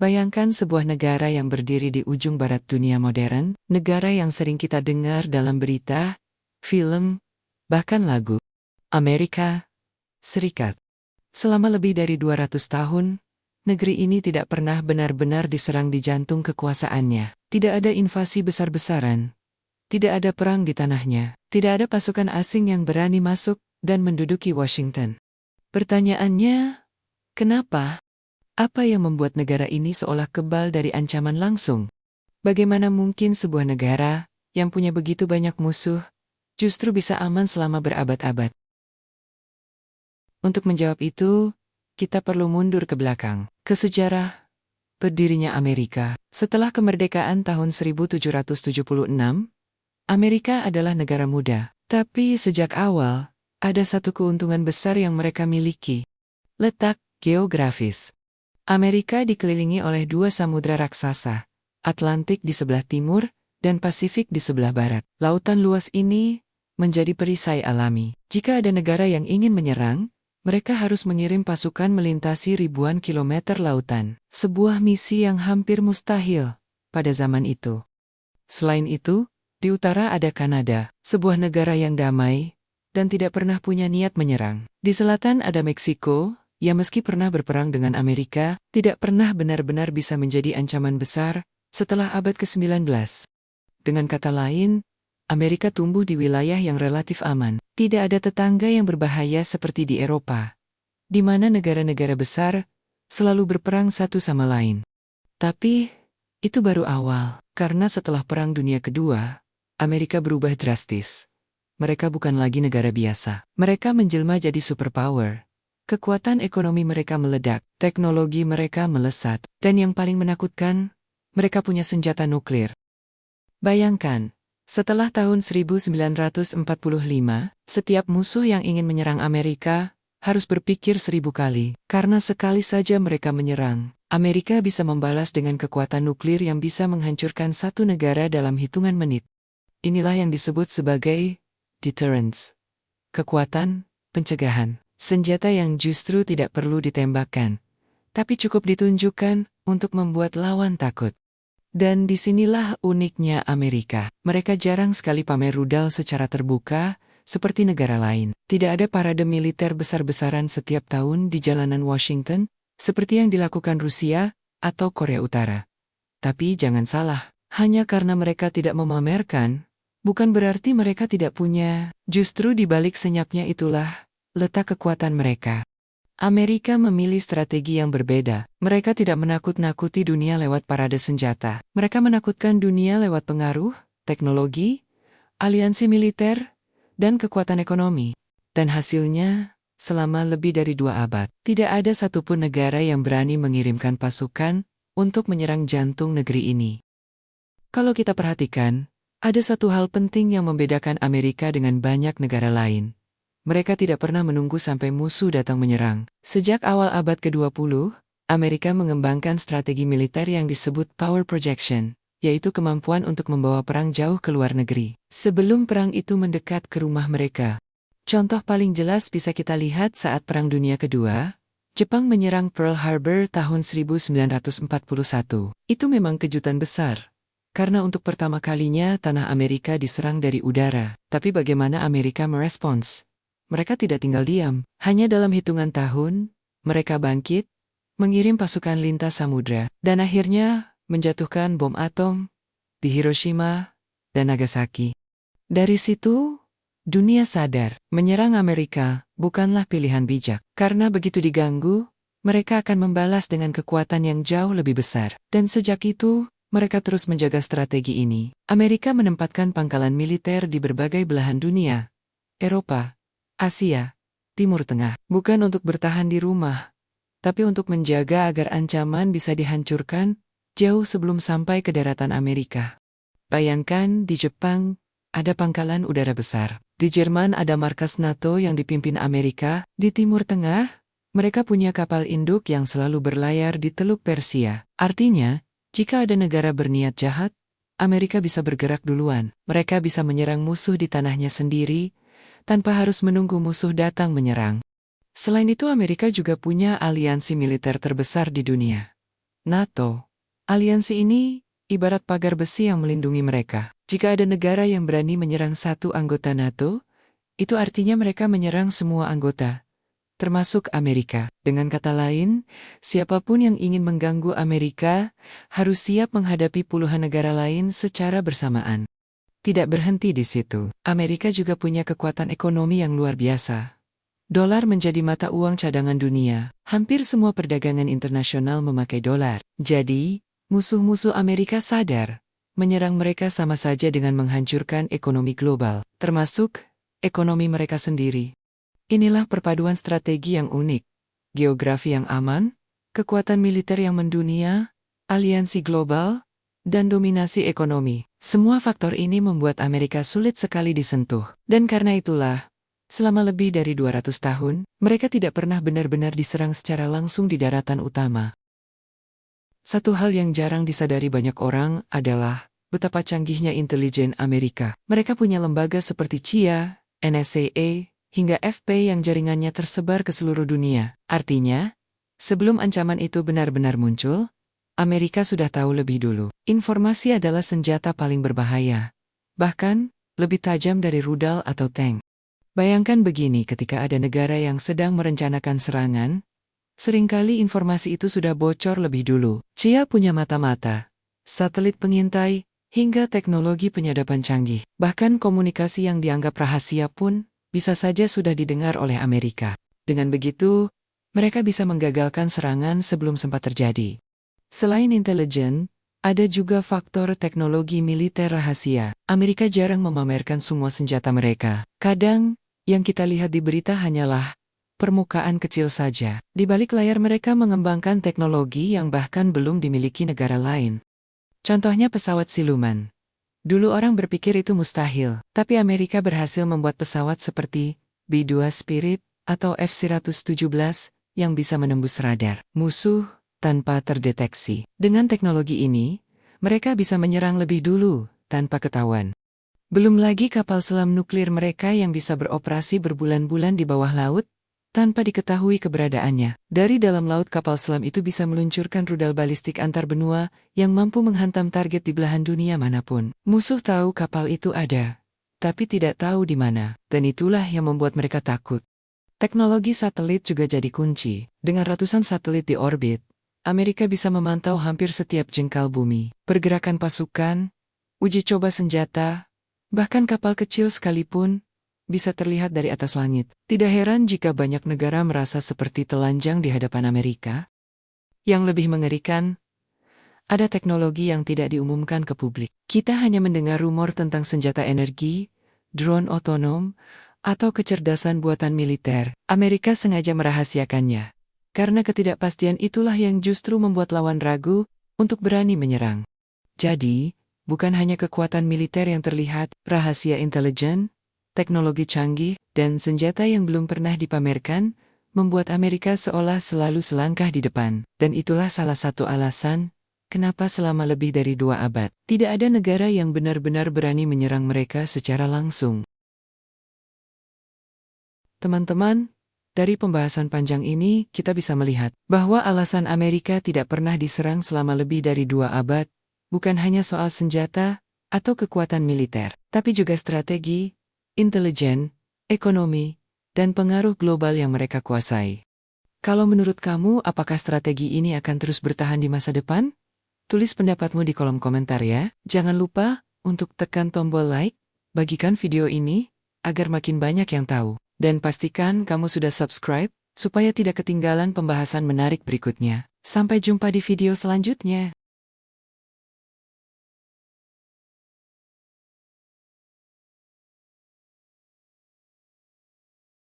Bayangkan sebuah negara yang berdiri di ujung barat dunia modern, negara yang sering kita dengar dalam berita, film, bahkan lagu. Amerika Serikat. Selama lebih dari 200 tahun, negeri ini tidak pernah benar-benar diserang di jantung kekuasaannya. Tidak ada invasi besar-besaran. Tidak ada perang di tanahnya. Tidak ada pasukan asing yang berani masuk dan menduduki Washington. Pertanyaannya, kenapa? Apa yang membuat negara ini seolah kebal dari ancaman langsung? Bagaimana mungkin sebuah negara yang punya begitu banyak musuh justru bisa aman selama berabad-abad? Untuk menjawab itu, kita perlu mundur ke belakang, ke sejarah berdirinya Amerika. Setelah kemerdekaan tahun 1776, Amerika adalah negara muda. Tapi sejak awal, ada satu keuntungan besar yang mereka miliki. Letak geografis. Amerika dikelilingi oleh dua samudra raksasa, Atlantik di sebelah timur dan Pasifik di sebelah barat. Lautan luas ini menjadi perisai alami. Jika ada negara yang ingin menyerang, mereka harus mengirim pasukan melintasi ribuan kilometer lautan. Sebuah misi yang hampir mustahil pada zaman itu. Selain itu, di utara ada Kanada, sebuah negara yang damai dan tidak pernah punya niat menyerang. Di selatan ada Meksiko, yang meski pernah berperang dengan Amerika, tidak pernah benar-benar bisa menjadi ancaman besar setelah abad ke-19. Dengan kata lain, Amerika tumbuh di wilayah yang relatif aman. Tidak ada tetangga yang berbahaya seperti di Eropa, di mana negara-negara besar selalu berperang satu sama lain. Tapi, itu baru awal, karena setelah Perang Dunia Kedua, Amerika berubah drastis. Mereka bukan lagi negara biasa. Mereka menjelma jadi superpower. Kekuatan ekonomi mereka meledak, teknologi mereka melesat, dan yang paling menakutkan, mereka punya senjata nuklir. Bayangkan, setelah tahun 1945, setiap musuh yang ingin menyerang Amerika harus berpikir 1000 kali, karena sekali saja mereka menyerang, Amerika bisa membalas dengan kekuatan nuklir yang bisa menghancurkan satu negara dalam hitungan menit. Inilah yang disebut sebagai deterrence. Kekuatan pencegahan. Senjata yang justru tidak perlu ditembakkan, tapi cukup ditunjukkan untuk membuat lawan takut. Dan disinilah uniknya Amerika. Mereka jarang sekali pamer rudal secara terbuka, seperti negara lain. Tidak ada parade militer besar-besaran setiap tahun di jalanan Washington, seperti yang dilakukan Rusia atau Korea Utara. Tapi jangan salah, hanya karena mereka tidak memamerkan, bukan berarti mereka tidak punya. Justru di balik senyapnya itulah letak kekuatan mereka. Amerika memilih strategi yang berbeda. Mereka tidak menakut-nakuti dunia lewat parade senjata. Mereka menakutkan dunia lewat pengaruh, teknologi, aliansi militer, dan kekuatan ekonomi. Dan hasilnya, selama lebih dari 2 abad, tidak ada satupun negara yang berani mengirimkan pasukan untuk menyerang jantung negeri ini. Kalau kita perhatikan, ada satu hal penting yang membedakan Amerika dengan banyak negara lain. Mereka tidak pernah menunggu sampai musuh datang menyerang. Sejak awal abad ke-20, Amerika mengembangkan strategi militer yang disebut power projection, yaitu kemampuan untuk membawa perang jauh ke luar negeri, sebelum perang itu mendekat ke rumah mereka. Contoh paling jelas bisa kita lihat saat Perang Dunia Kedua, Jepang menyerang Pearl Harbor tahun 1941. Itu memang kejutan besar, karena untuk pertama kalinya tanah Amerika diserang dari udara. Tapi bagaimana Amerika merespons? Mereka tidak tinggal diam. Hanya dalam hitungan tahun, mereka bangkit, mengirim pasukan lintas samudra, dan akhirnya menjatuhkan bom atom di Hiroshima dan Nagasaki. Dari situ, dunia sadar, menyerang Amerika bukanlah pilihan bijak. Karena begitu diganggu, mereka akan membalas dengan kekuatan yang jauh lebih besar. Dan sejak itu, mereka terus menjaga strategi ini. Amerika menempatkan pangkalan militer di berbagai belahan dunia. Eropa, Asia, Timur Tengah, bukan untuk bertahan di rumah, tapi untuk menjaga agar ancaman bisa dihancurkan jauh sebelum sampai ke daratan Amerika. Bayangkan di Jepang ada pangkalan udara besar, di Jerman ada markas NATO yang dipimpin Amerika, di Timur Tengah, mereka punya kapal induk yang selalu berlayar di Teluk Persia. Artinya, jika ada negara berniat jahat, Amerika bisa bergerak duluan. Mereka bisa menyerang musuh di tanahnya sendiri, tanpa harus menunggu musuh datang menyerang. Selain itu Amerika juga punya aliansi militer terbesar di dunia. NATO. Aliansi ini ibarat pagar besi yang melindungi mereka. Jika ada negara yang berani menyerang satu anggota NATO, itu artinya mereka menyerang semua anggota, termasuk Amerika. Dengan kata lain, siapapun yang ingin mengganggu Amerika harus siap menghadapi puluhan negara lain secara bersamaan. Tidak berhenti di situ. Amerika juga punya kekuatan ekonomi yang luar biasa. Dolar menjadi mata uang cadangan dunia. Hampir semua perdagangan internasional memakai dolar. Jadi, musuh-musuh Amerika sadar, menyerang mereka sama saja dengan menghancurkan ekonomi global, termasuk ekonomi mereka sendiri. Inilah perpaduan strategi yang unik. Geografi yang aman, kekuatan militer yang mendunia, aliansi global, dan dominasi ekonomi. Semua faktor ini membuat Amerika sulit sekali disentuh. Dan karena itulah, selama lebih dari 200 tahun, mereka tidak pernah benar-benar diserang secara langsung di daratan utama. Satu hal yang jarang disadari banyak orang adalah betapa canggihnya intelijen Amerika. Mereka punya lembaga seperti CIA, NSA, hingga FBI yang jaringannya tersebar ke seluruh dunia. Artinya, sebelum ancaman itu benar-benar muncul, Amerika sudah tahu lebih dulu. Informasi adalah senjata paling berbahaya. Bahkan, lebih tajam dari rudal atau tank. Bayangkan begini, ketika ada negara yang sedang merencanakan serangan, seringkali informasi itu sudah bocor lebih dulu. CIA punya mata-mata, satelit pengintai, hingga teknologi penyadapan canggih. Bahkan komunikasi yang dianggap rahasia pun bisa saja sudah didengar oleh Amerika. Dengan begitu, mereka bisa menggagalkan serangan sebelum sempat terjadi. Selain intelijen, ada juga faktor teknologi militer rahasia. Amerika jarang memamerkan semua senjata mereka. Kadang, yang kita lihat di berita hanyalah permukaan kecil saja. Di balik layar mereka mengembangkan teknologi yang bahkan belum dimiliki negara lain. Contohnya pesawat siluman. Dulu orang berpikir itu mustahil, tapi Amerika berhasil membuat pesawat seperti B-2 Spirit atau F-117 yang bisa menembus radar musuh tanpa terdeteksi. Dengan teknologi ini, mereka bisa menyerang lebih dulu, tanpa ketahuan. Belum lagi kapal selam nuklir mereka yang bisa beroperasi berbulan-bulan di bawah laut, tanpa diketahui keberadaannya. Dari dalam laut kapal selam itu bisa meluncurkan rudal balistik antar benua yang mampu menghantam target di belahan dunia manapun. Musuh tahu kapal itu ada, tapi tidak tahu di mana, dan itulah yang membuat mereka takut. Teknologi satelit juga jadi kunci. Dengan ratusan satelit di orbit, Amerika bisa memantau hampir setiap jengkal bumi, pergerakan pasukan, uji coba senjata, bahkan kapal kecil sekalipun bisa terlihat dari atas langit. Tidak heran jika banyak negara merasa seperti telanjang di hadapan Amerika. Yang lebih mengerikan, ada teknologi yang tidak diumumkan ke publik. Kita hanya mendengar rumor tentang senjata energi, drone otonom, atau kecerdasan buatan militer. Amerika sengaja merahasiakannya. Karena ketidakpastian itulah yang justru membuat lawan ragu untuk berani menyerang. Jadi, bukan hanya kekuatan militer yang terlihat, rahasia intelijen, teknologi canggih, dan senjata yang belum pernah dipamerkan, membuat Amerika seolah selalu selangkah di depan. Dan itulah salah satu alasan, kenapa selama lebih dari 2 abad, tidak ada negara yang benar-benar berani menyerang mereka secara langsung. Teman-teman, dari pembahasan panjang ini, kita bisa melihat bahwa alasan Amerika tidak pernah diserang selama lebih dari 2 abad, bukan hanya soal senjata atau kekuatan militer, tapi juga strategi, intelijen, ekonomi, dan pengaruh global yang mereka kuasai. Kalau menurut kamu, apakah strategi ini akan terus bertahan di masa depan? Tulis pendapatmu di kolom komentar ya. Jangan lupa untuk tekan tombol like, bagikan video ini, agar makin banyak yang tahu. Dan pastikan kamu sudah subscribe, supaya tidak ketinggalan pembahasan menarik berikutnya. Sampai jumpa di video selanjutnya.